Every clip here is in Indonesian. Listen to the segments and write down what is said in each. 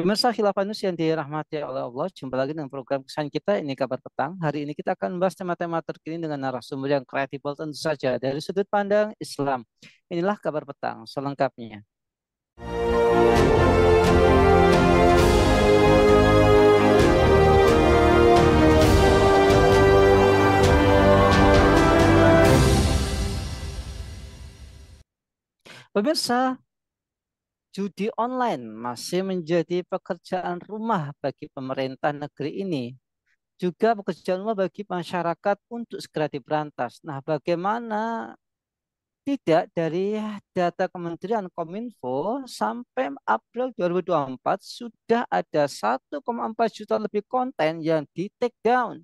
Pemirsa Khilafah yang dirahmati oleh Allah, jumpa lagi dengan program kesayangan kita, ini kabar petang. Hari ini kita akan membahas tema-tema terkini dengan narasumber yang kredibel tentu saja dari sudut pandang Islam. Inilah kabar petang selengkapnya. Pemirsa, judi online masih menjadi pekerjaan rumah bagi pemerintah negeri ini. Juga pekerjaan rumah bagi masyarakat untuk segera diberantas. Nah, bagaimana tidak dari data Kementerian Kominfo sampai April 2024 sudah ada 1,4 juta lebih konten yang di take down.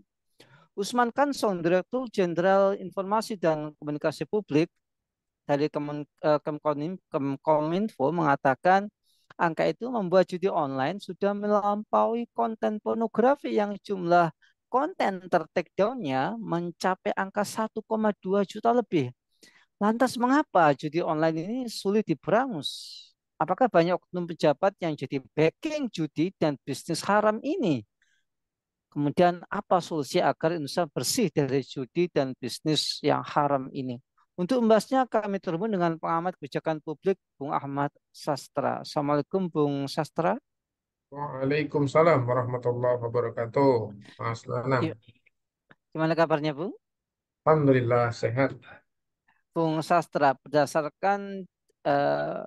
Usman Kansong, Direktur Jenderal Informasi dan Komunikasi Publik dari Kemkominfo mengatakan angka itu membuat judi online sudah melampaui konten pornografi yang jumlah konten ter-take down-nya mencapai angka 1,2 juta lebih. Lantas mengapa judi online ini sulit diberangus? Apakah banyak oknum pejabat yang jadi backing judi dan bisnis haram ini? Kemudian apa solusi agar Indonesia bersih dari judi dan bisnis yang haram ini? Untuk membahasnya kami terhubung dengan pengamat kebijakan publik Bung Ahmad Sastra. Assalamualaikum Bung Sastra. Waalaikumsalam warahmatullahi wabarakatuh. Mas Nanang, Iya, gimana kabarnya Bung? Alhamdulillah sehat. Bung Sastra, berdasarkan eh,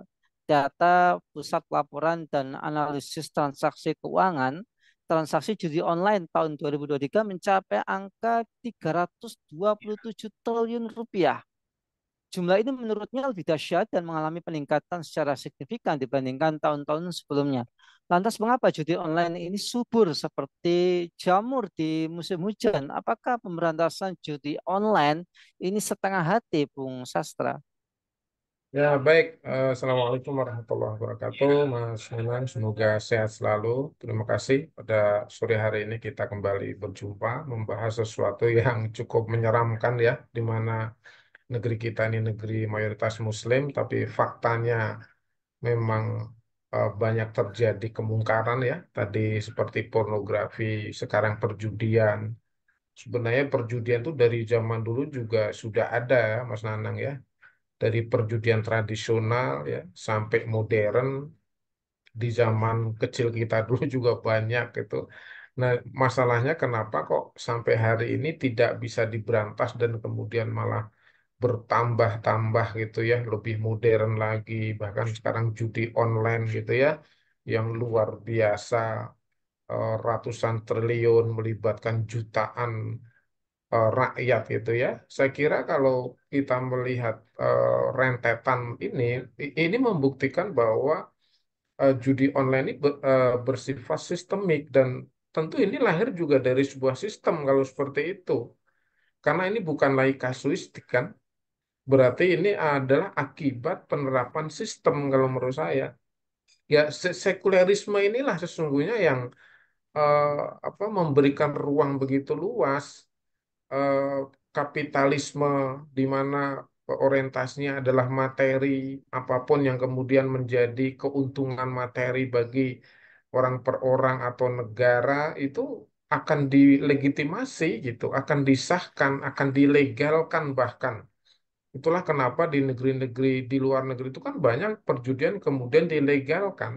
data Pusat Laporan dan Analisis Transaksi Keuangan, transaksi judi online tahun 2023 mencapai angka 327 triliun rupiah. Jumlah ini menurutnya lebih dahsyat dan mengalami peningkatan secara signifikan dibandingkan tahun-tahun sebelumnya. Lantas mengapa judi online ini subur seperti jamur di musim hujan? Apakah pemberantasan judi online ini setengah hati, Bung Sastra? Ya baik, Assalamualaikum warahmatullahi wabarakatuh. Mas Nanang, semoga sehat selalu. Terima kasih pada sore hari ini kita kembali berjumpa membahas sesuatu yang cukup menyeramkan ya, di mana negeri kita ini negeri mayoritas Muslim, tapi faktanya memang banyak terjadi kemungkaran ya. Tadi seperti pornografi, sekarang perjudian. Sebenarnya perjudian itu dari zaman dulu juga sudah ada, Mas Nanang ya. Dari perjudian tradisional ya sampai modern di zaman kecil kita dulu juga banyak gitu. Nah, masalahnya kenapa kok sampai hari ini tidak bisa diberantas dan kemudian malah bertambah-tambah gitu ya, lebih modern lagi, bahkan sekarang judi online gitu ya, yang luar biasa, ratusan triliun melibatkan jutaan rakyat gitu ya. Saya kira kalau kita melihat rentetan ini, ini membuktikan bahwa judi online ini bersifat sistemik dan tentu ini lahir juga dari sebuah sistem kalau seperti itu. Karena ini bukan lagi kasuistik kan, berarti ini adalah akibat penerapan sistem kalau menurut saya. Ya, sekulerisme inilah sesungguhnya yang eh, memberikan ruang begitu luas eh, kapitalisme di mana orientasinya adalah materi, apapun yang kemudian menjadi keuntungan materi bagi orang per orang atau negara itu akan dilegitimasi gitu, akan disahkan, akan dilegalkan bahkan. Itulah kenapa di negeri-negeri di luar negeri itu kan banyak perjudian kemudian dilegalkan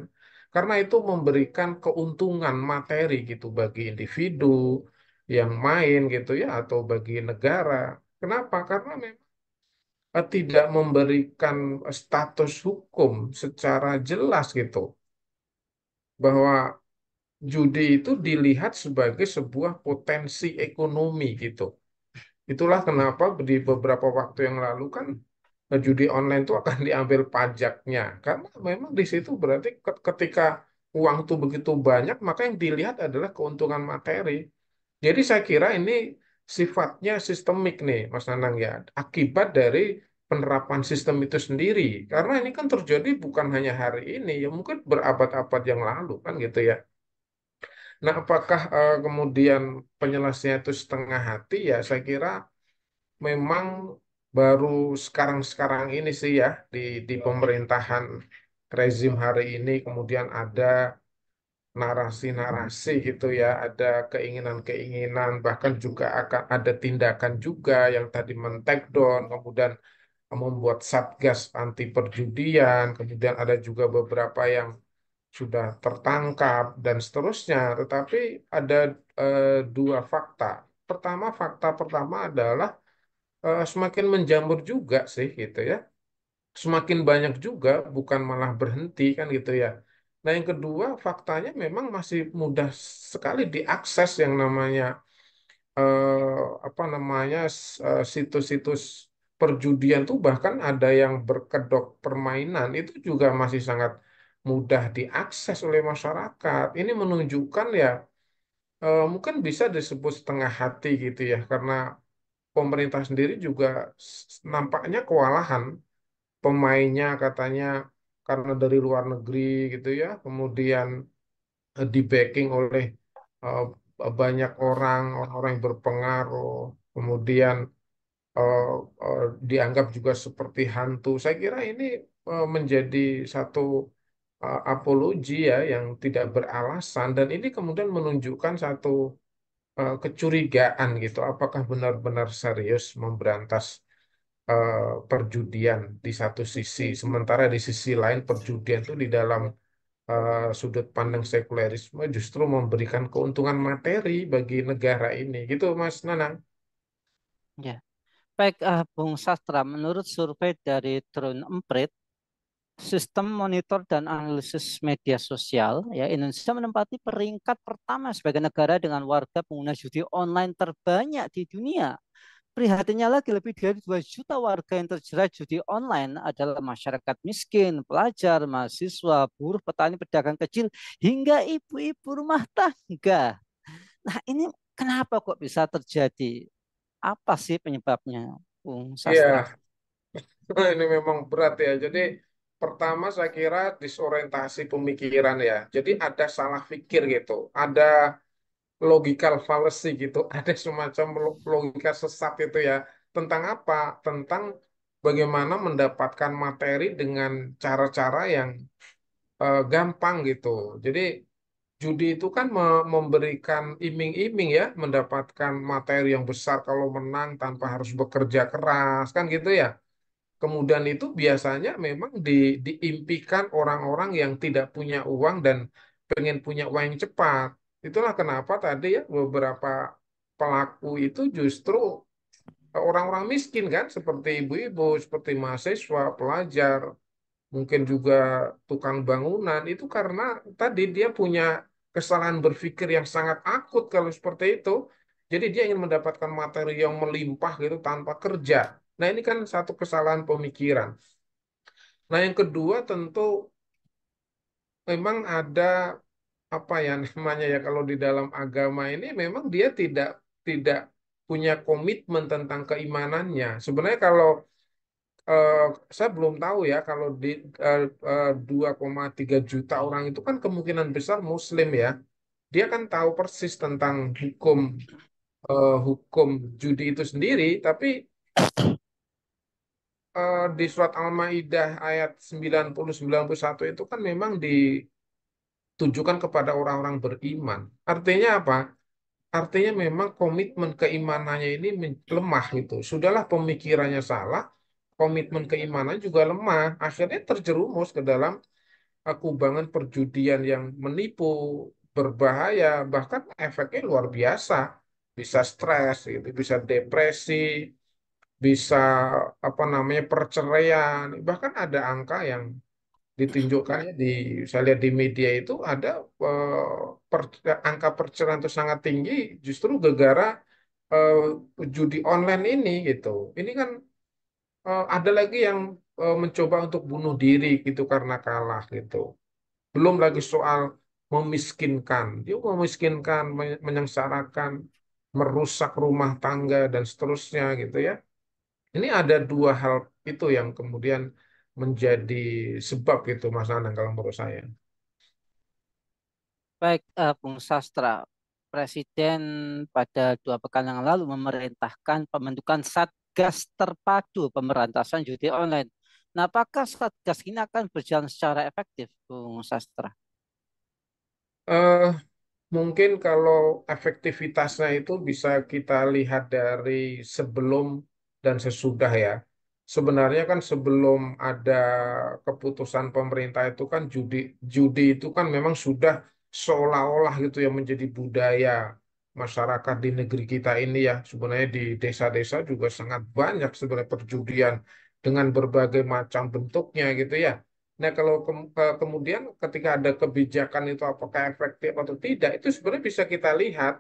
karena itu memberikan keuntungan materi gitu bagi individu yang main gitu ya atau bagi negara. Kenapa? Karena memang tidak memberikan status hukum secara jelas gitu bahwa judi itu dilihat sebagai sebuah potensi ekonomi gitu. Itulah kenapa di beberapa waktu yang lalu kan judi online itu akan diambil pajaknya. Karena memang di situ berarti ketika uang itu begitu banyak, maka yang dilihat adalah keuntungan materi. Jadi saya kira ini sifatnya sistemik nih, Mas Nanang ya. Akibat dari penerapan sistem itu sendiri. Karena ini kan terjadi bukan hanya hari ini, ya mungkin berabad-abad yang lalu kan gitu ya. Nah, apakah kemudian penyelesaian itu setengah hati? Ya, saya kira memang baru sekarang-sekarang ini sih ya di pemerintahan rezim hari ini kemudian ada narasi-narasi gitu ya, ada keinginan-keinginan, bahkan juga akan ada tindakan juga yang tadi men-take down, kemudian membuat satgas anti perjudian, kemudian ada juga beberapa yang sudah tertangkap dan seterusnya. Tetapi ada dua fakta. Fakta pertama adalah semakin menjamur juga sih gitu ya. Semakin banyak juga, bukan malah berhenti kan gitu ya. Nah, yang kedua, faktanya memang masih mudah sekali diakses yang namanya apa namanya situs-situs perjudian tuh, bahkan ada yang berkedok permainan itu juga masih sangat mudah diakses oleh masyarakat. Ini menunjukkan ya mungkin bisa disebut setengah hati gitu ya, karena pemerintah sendiri juga nampaknya kewalahan pemainnya katanya karena dari luar negeri gitu ya, kemudian di backing oleh eh, banyak orang-orang yang berpengaruh, kemudian eh, dianggap juga seperti hantu. Saya kira ini menjadi satu apologi ya yang tidak beralasan, dan ini kemudian menunjukkan satu kecurigaan gitu. Apakah benar-benar serius memberantas perjudian di satu sisi, sementara di sisi lain perjudian itu di dalam sudut pandang sekulerisme justru memberikan keuntungan materi bagi negara ini, gitu Mas Nanang. Ya. Baik, Bung Sastra, menurut survei dari Drone Emprit, Sistem Monitor dan Analisis Media Sosial, ya Indonesia menempati peringkat pertama sebagai negara dengan warga pengguna judi online terbanyak di dunia. Prihatinnya lagi, lebih dari 2 juta warga yang terjerat judi online adalah masyarakat miskin, pelajar, mahasiswa, buruh, petani, pedagang kecil, hingga ibu-ibu rumah tangga. Nah, ini kenapa kok bisa terjadi? Apa sih penyebabnya, Bung Sastra? Iya, ini memang berat ya. Jadi pertama saya kira disorientasi pemikiran ya. Jadi ada salah pikir gitu, ada logical fallacy gitu, ada semacam logika sesat itu ya. Tentang apa? Tentang bagaimana mendapatkan materi dengan cara-cara yang gampang gitu. Jadi judi itu kan memberikan iming-iming ya, mendapatkan materi yang besar kalau menang tanpa harus bekerja keras kan gitu ya. Kemudian itu biasanya memang diimpikan orang-orang yang tidak punya uang dan pengen punya uang yang cepat. Itulah kenapa tadi ya beberapa pelaku itu justru orang-orang miskin kan, seperti ibu-ibu, seperti mahasiswa, pelajar, mungkin juga tukang bangunan, itu karena tadi dia punya kesalahan berpikir yang sangat akut kalau seperti itu. Jadi dia ingin mendapatkan materi yang melimpah gitu tanpa kerja. Nah, ini kan satu kesalahan pemikiran. Nah, yang kedua tentu memang ada apa ya namanya ya, kalau di dalam agama ini memang dia tidak tidak punya komitmen tentang keimanannya. Sebenarnya kalau eh, saya belum tahu ya, kalau di 2,3 juta orang itu kan kemungkinan besar Muslim ya. Dia kan tahu persis tentang hukum judi itu sendiri, tapi di surat Al-Maidah ayat 90-91 itu kan memang ditujukan kepada orang-orang beriman. Artinya apa? Artinya memang komitmen keimanannya ini lemah gitu. Sudahlah pemikirannya salah, komitmen keimanan juga lemah. Akhirnya terjerumus ke dalam kubangan perjudian yang menipu, berbahaya, bahkan efeknya luar biasa. Bisa stres, gitu, bisa depresi, bisa apa namanya perceraian. Bahkan ada angka yang ditunjukkan ya saya lihat di media itu ada angka perceraian itu sangat tinggi justru gara-gara eh, judi online ini gitu. Ini kan ada lagi yang mencoba untuk bunuh diri gitu karena kalah gitu. Belum lagi soal memiskinkan. Dia memiskinkan, menyengsarakan, merusak rumah tangga dan seterusnya gitu ya. Ini ada dua hal itu yang kemudian menjadi sebab gitu Mas Anang kalau menurut saya. Baik, Bung Sastra, Presiden pada 2 pekan yang lalu memerintahkan pembentukan Satgas Terpadu Pemberantasan Judi Online. Nah, apakah Satgas ini akan berjalan secara efektif, Bung Sastra? Eh, Mungkin kalau efektivitasnya itu bisa kita lihat dari sebelum dan sesudah ya. Sebenarnya kan sebelum ada keputusan pemerintah itu kan judi judi itu kan memang sudah seolah-olah gitu ya menjadi budaya masyarakat di negeri kita ini ya. Sebenarnya di desa-desa juga sangat banyak sebenarnya perjudian dengan berbagai macam bentuknya gitu ya. Nah, kalau kemudian ketika ada kebijakan itu apakah efektif atau tidak, itu sebenarnya bisa kita lihat.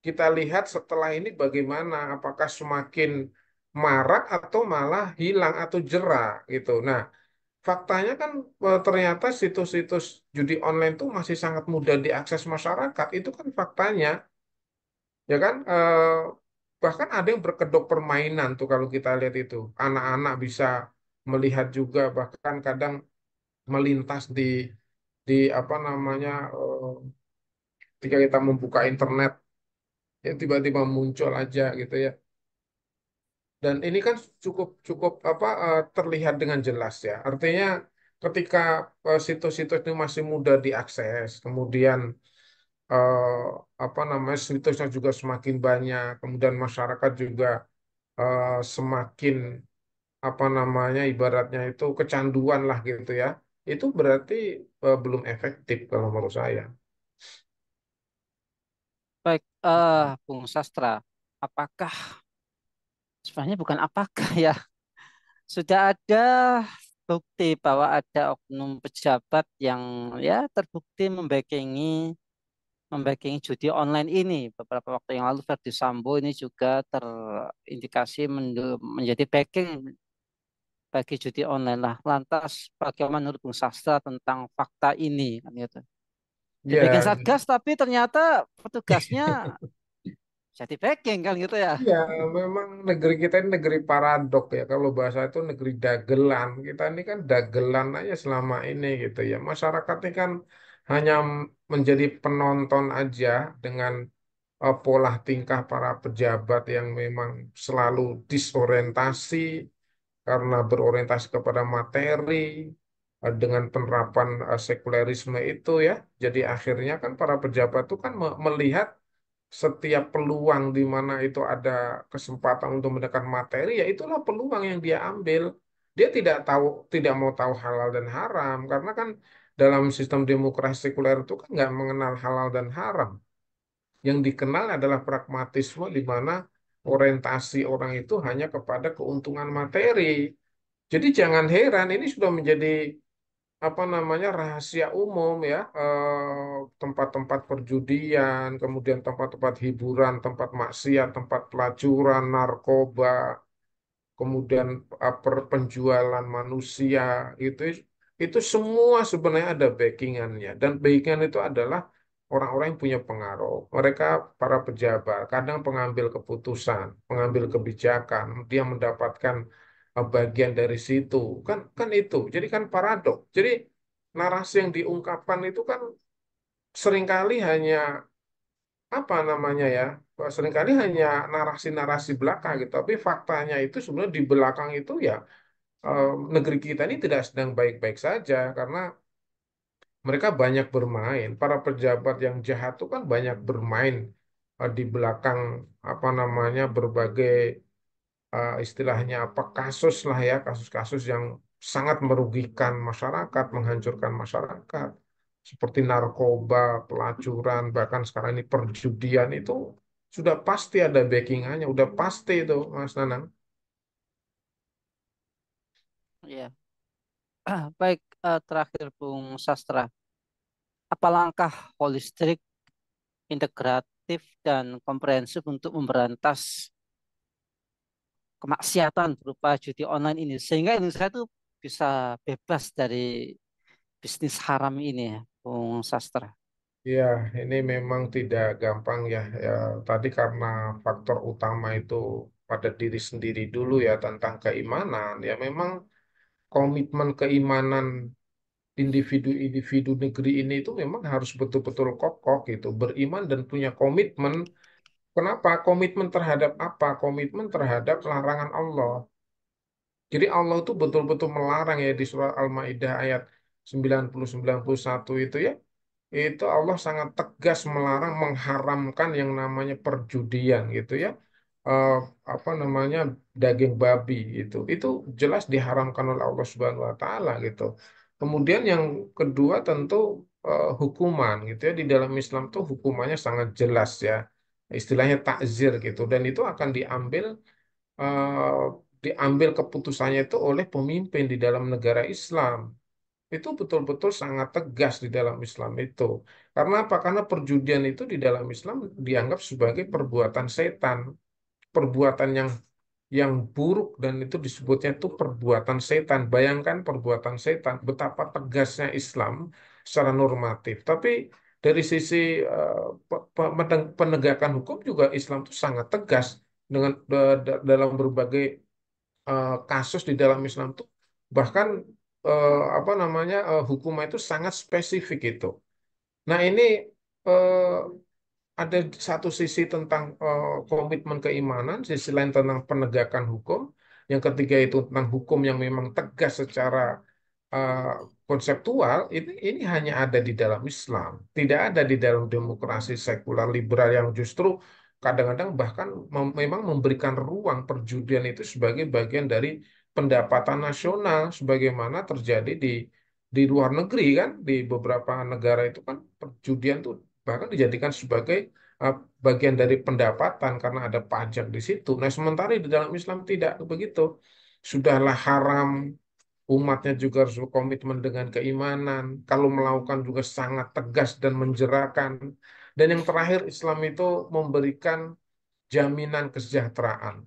Kita lihat setelah ini bagaimana, apakah semakin marak atau malah hilang atau jera gitu. Nah, faktanya kan ternyata situs-situs judi online itu masih sangat mudah diakses masyarakat. Itu kan faktanya, ya kan? Bahkan ada yang berkedok permainan tuh kalau kita lihat itu. Anak-anak bisa melihat juga bahkan kadang melintas di apa namanya ketika kita membuka internet ya tiba-tiba muncul aja gitu ya dan ini kan cukup cukup apa terlihat dengan jelas ya artinya ketika situs-situs ini masih mudah diakses kemudian eh, apa namanya situsnya juga semakin banyak kemudian masyarakat juga semakin apa namanya ibaratnya itu kecanduan lah gitu ya itu berarti belum efektif kalau menurut saya. Baik, Bung Sastra, apakah sebenarnya bukan apakah ya, sudah ada bukti bahwa ada oknum pejabat yang ya terbukti membackingi judi online ini. Beberapa waktu yang lalu Verdi Sambo ini juga terindikasi menjadi backing bagi judi online lah. Lantas bagaimana menurut Bung Sastra tentang fakta ini kan gitu. Dibikin Ya, satgas tapi ternyata petugasnya jadi backing kan gitu ya. ya, memang negeri kita ini negeri paradok ya. Kalau bahasa itu negeri dagelan. Kita ini kan dagelan aja selama ini gitu ya. Masyarakat ini kan hanya menjadi penonton aja dengan pola tingkah para pejabat yang memang selalu disorientasi karena berorientasi kepada materi dengan penerapan sekulerisme itu ya. Jadi akhirnya kan para pejabat itu kan melihat setiap peluang di mana itu ada kesempatan untuk mendekat materi, ya itulah peluang yang dia ambil. Dia tidak tahu, tidak mau tahu halal dan haram, karena kan dalam sistem demokrasi sekuler itu kan nggak mengenal halal dan haram. Yang dikenal adalah pragmatisme di mana orientasi orang itu hanya kepada keuntungan materi. Jadi jangan heran ini sudah menjadi apa namanya rahasia umum ya tempat-tempat perjudian kemudian tempat-tempat hiburan tempat maksiat tempat pelacuran narkoba kemudian penjualan manusia itu itu semua sebenarnya ada backingannya dan backingan itu adalah orang-orang yang punya pengaruh mereka para pejabat kadang pengambil keputusan pengambil kebijakan dia mendapatkan bagian dari situ kan kan itu jadi kan paradok jadi narasi yang diungkapkan itu kan seringkali hanya apa namanya ya seringkali hanya narasi-narasi belaka gitu tapi faktanya itu sebenarnya di belakang itu ya negeri kita ini tidak sedang baik-baik saja karena mereka banyak bermain para pejabat yang jahat itu kan banyak bermain di belakang apa namanya berbagai istilahnya apa kasus lah ya kasus-kasus yang sangat merugikan masyarakat, menghancurkan masyarakat seperti narkoba, pelacuran, bahkan sekarang ini perjudian itu sudah pasti ada backingannya, udah pasti itu Mas Nanang. Iya. Baik, terakhir Bung Sastra, apa langkah holistik, integratif dan komprehensif untuk memberantas kemaksiatan berupa judi online ini sehingga Indonesia itu bisa bebas dari bisnis haram ini ya, Bung Sastra. Ya, ini memang tidak gampang ya. Ya, tadi karena faktor utama itu pada diri sendiri dulu ya tentang keimanan. Ya, memang komitmen keimanan individu-individu negeri ini itu memang harus betul-betul kokoh gitu, beriman dan punya komitmen. Kenapa? Komitmen terhadap apa? Komitmen terhadap larangan Allah. Jadi Allah itu betul-betul melarang ya di surah Al-Maidah ayat 90-91 itu ya. itu Allah sangat tegas melarang, mengharamkan yang namanya perjudian gitu ya. Eh, apa namanya, daging babi itu jelas diharamkan oleh Allah Subhanahu Wa Taala gitu. Kemudian yang kedua tentu hukuman gitu ya, di dalam Islam tuh hukumannya sangat jelas ya, istilahnya takzir gitu, dan itu akan diambil keputusannya itu oleh pemimpin di dalam negara Islam. Itu betul-betul sangat tegas di dalam Islam itu. Karena apa? Karena perjudian itu di dalam Islam dianggap sebagai perbuatan setan, perbuatan yang buruk, dan itu disebutnya itu perbuatan setan. Bayangkan perbuatan setan, betapa tegasnya Islam secara normatif. Tapi dari sisi penegakan hukum juga Islam itu sangat tegas dengan dalam berbagai kasus di dalam Islam tuh, bahkan apa namanya, hukuman itu sangat spesifik itu. Nah ini eh, ada satu sisi tentang komitmen keimanan, sisi lain tentang penegakan hukum, yang ketiga itu tentang hukum yang memang tegas secara eh, konseptual. Ini hanya ada di dalam Islam, tidak ada di dalam demokrasi sekular liberal yang justru kadang-kadang bahkan memang memberikan ruang perjudian itu sebagai bagian dari pendapatan nasional, sebagaimana terjadi di luar negeri kan, di beberapa negara itu kan perjudian tuh bahkan dijadikan sebagai uh, bagian dari pendapatan karena ada pajak di situ. Nah, sementara di dalam Islam tidak begitu. Sudahlah haram, umatnya juga harus berkomitmen dengan keimanan. Kalau melakukan juga sangat tegas dan menjerakan. Dan yang terakhir, Islam itu memberikan jaminan kesejahteraan,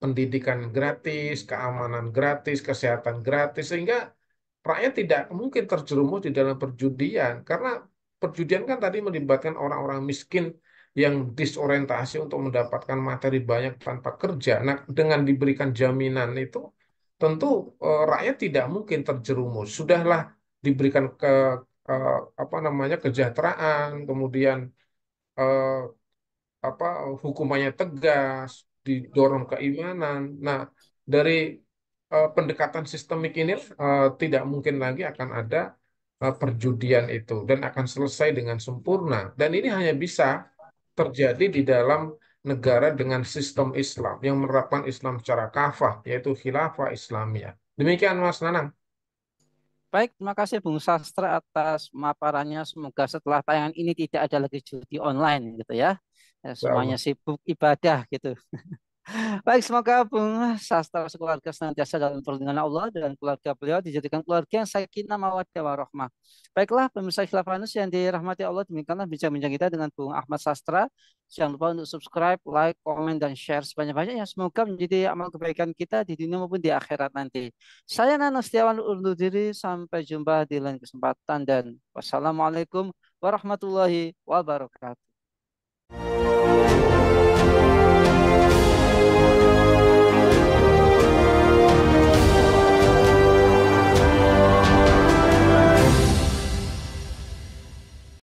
pendidikan gratis, keamanan gratis, kesehatan gratis, sehingga rakyat tidak mungkin terjerumus di dalam perjudian. Karena perjudian kan tadi melibatkan orang-orang miskin yang disorientasi untuk mendapatkan materi banyak tanpa kerja. Nah, dengan diberikan jaminan itu, tentu rakyat tidak mungkin terjerumus. Sudahlah diberikan apa namanya, kesejahteraan, kemudian eh, apa, hukumannya tegas, didorong keimanan. Nah, dari pendekatan sistemik ini tidak mungkin lagi akan ada perjudian itu dan akan selesai dengan sempurna. Dan ini hanya bisa terjadi di dalam negara dengan sistem Islam yang menerapkan Islam secara kafah, yaitu khilafah Islamiyah. Demikian Mas Nanang. Baik, terima kasih Bung Sastra atas pemaparannya. Semoga setelah tayangan ini tidak ada lagi judi online gitu ya. Ya, Ya semuanya Allah. sibuk ibadah gitu. Baik, semoga Bung Sastra sekeluarga senantiasa dalam perlindungan Allah dan keluarga beliau dijadikan keluarga yang sakinah mawaddah warahmah. Baiklah, pemirsa Khilafah yang dirahmati Allah, demikianlah bincang-bincang kita dengan Bung Ahmad Sastra. Jangan lupa untuk subscribe, like, komen, dan share sebanyak-banyaknya. Semoga menjadi amal kebaikan kita di dunia maupun di akhirat nanti. Saya Nana Setiawan undur diri. Sampai jumpa di lain kesempatan dan wassalamualaikum warahmatullahi wabarakatuh.